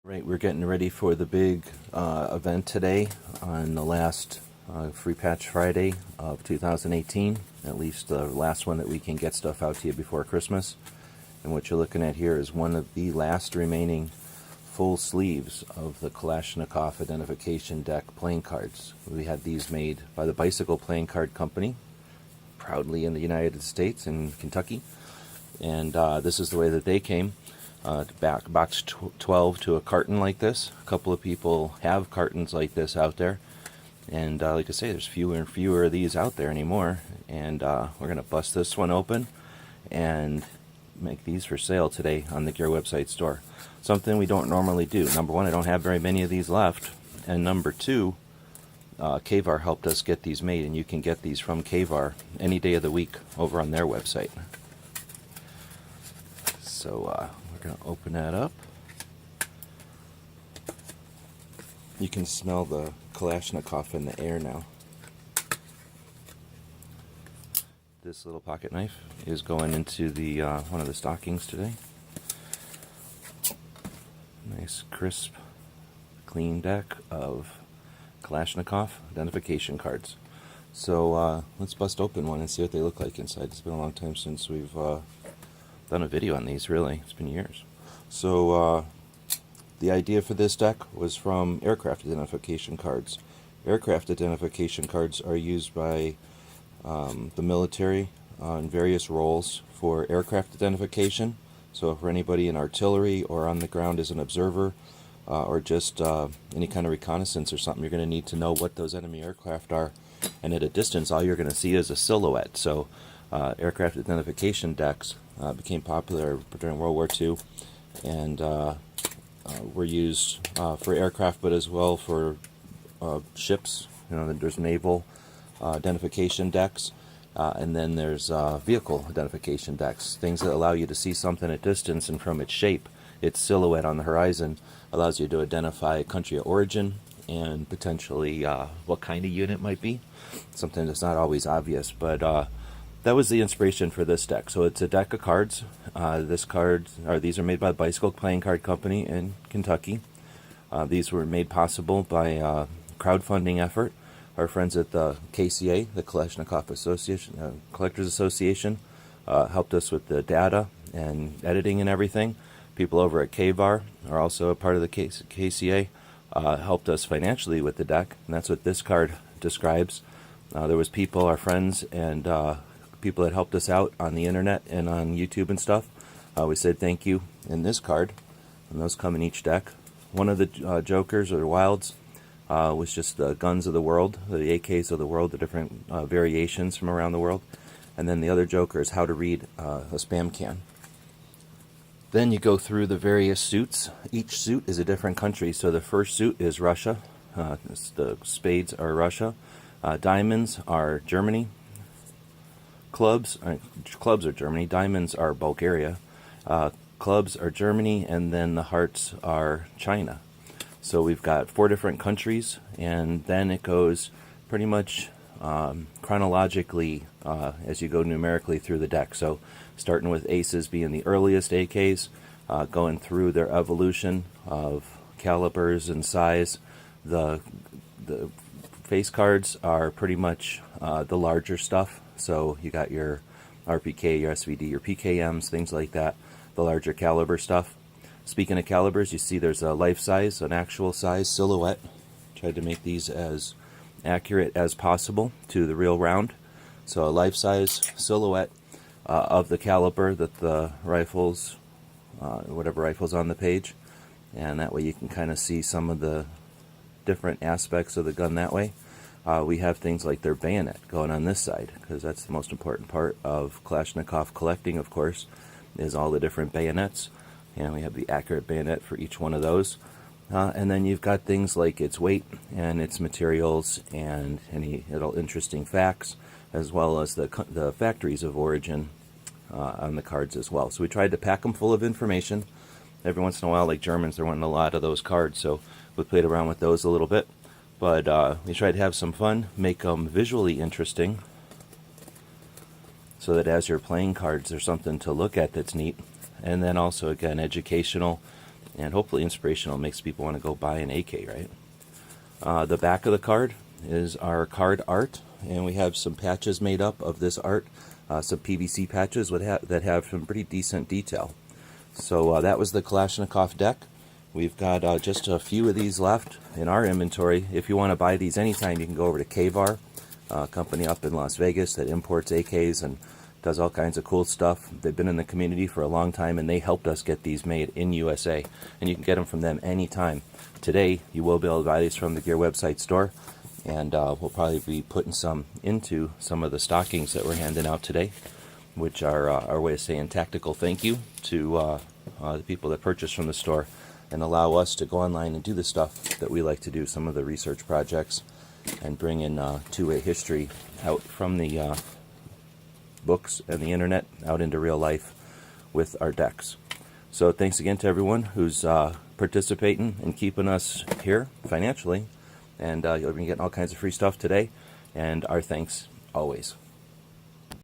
Right, we're getting ready for the big event today on the last Free Patch Friday of 2018, at least the last one that we can get stuff out to you before Christmas. And what you're looking at here is one of the last remaining full sleeves of the Kalashnikov identification deck playing cards. We had these made by the Bicycle Playing Card Company, proudly in the United States in Kentucky. And this is the way that they came. Box 12 to a carton like this. A couple of people have cartons like this out there, and like I say, there's fewer and fewer of these out there anymore. And we're gonna bust this one open and make these for sale today on the Gear website store. Something we don't normally do. Number one, I don't have very many of these left, and number two, Kavar helped us get these made, and you can get these from Kavar any day of the week over on their website. So we're going to open that up. You can smell the Kalashnikov in the air now. This little pocket knife is going into the one of the stockings today. Nice, crisp, clean deck of Kalashnikov identification cards. So let's bust open one and see what they look like inside. It's been a long time since we've done a video on these, really. It's been years. So the idea for this deck was from aircraft identification cards. Aircraft identification cards are used by the military in various roles for aircraft identification. So for anybody in artillery or on the ground as an observer, or just any kind of reconnaissance or something, you're going to need to know what those enemy aircraft are. And at a distance, all you're going to see is a silhouette. So aircraft identification decks became popular during World War II, and were used for aircraft, but as well for ships. You know, there's naval identification decks, and then there's vehicle identification decks, things that allow you to see something at distance, and from its shape, its silhouette on the horizon, allows you to identify country of origin and potentially what kind of unit might be. Something that's not always obvious, but that was the inspiration for this deck. So it's a deck of cards. These are made by the Bicycle Playing Card Company in Kentucky. These were made possible by a crowdfunding effort. Our friends at the KCA, the Kalashnikov Association, Collectors Association, helped us with the data and editing and everything. People over at Kavar are also a part of the KCA, helped us financially with the deck, and that's what this card describes. There was people, our friends, and people that helped us out on the internet and on YouTube and stuff. We said thank you in this card, and those come in each deck. One of the jokers or the wilds was just the guns of the world, the AKs of the world, the different variations from around the world. And then the other joker is how to read a spam can. Then you go through the various suits. Each suit is a different country. So the first suit is Russia. The spades are Russia. Diamonds are Germany. Clubs are Germany. Diamonds are Bulgaria. Clubs are Germany, and then the hearts are China. So we've got 4 different countries, and then it goes pretty much chronologically as you go numerically through the deck. So starting with aces being the earliest AKs, going through their evolution of calibers and size. The face cards are pretty much the larger stuff. So you got your RPK, your SVD, your PKMs, things like that, the larger caliber stuff. Speaking of calibers, you see there's a life size, an actual size silhouette. Tried to make these as accurate as possible to the real round. So a life size silhouette of the caliber that the rifles, whatever rifle's on the page, and that way you can kind of see some of the different aspects of the gun that way. We have things like their bayonet going on this side, because that's the most important part of Kalashnikov collecting, of course, is all the different bayonets. And we have the accurate bayonet for each one of those. And then you've got things like its weight and its materials and any little interesting facts, as well as the factories of origin on the cards as well. So we tried to pack them full of information. Every once in a while, like Germans, they're wanting a lot of those cards, so we played around with those a little bit. But we tried to have some fun, make them visually interesting, so that as you're playing cards, there's something to look at that's neat. And then also, again, educational and hopefully inspirational, makes people want to go buy an AK, right? The back of the card is our card art, and we have some patches made up of this art, some PVC patches that have some pretty decent detail. So that was the Kalashnikov deck. We've got just a few of these left in our inventory. If you want to buy these anytime, you can go over to KVAR, a company up in Las Vegas that imports AKs and does all kinds of cool stuff. They've been in the community for a long time, and they helped us get these made in USA. And you can get them from them anytime. Today, you will be able to buy these from the Gear website store, and we'll probably be putting some into some of the stockings that we're handing out today, which are our way of saying tactical thank you to the people that purchase from the store and allow us to go online and do the stuff that we like to do, some of the research projects, and bring in two-way history out from the books and the internet out into real life with our decks. So thanks again to everyone who's participating and keeping us here financially, and you'll be getting all kinds of free stuff today, and our thanks always.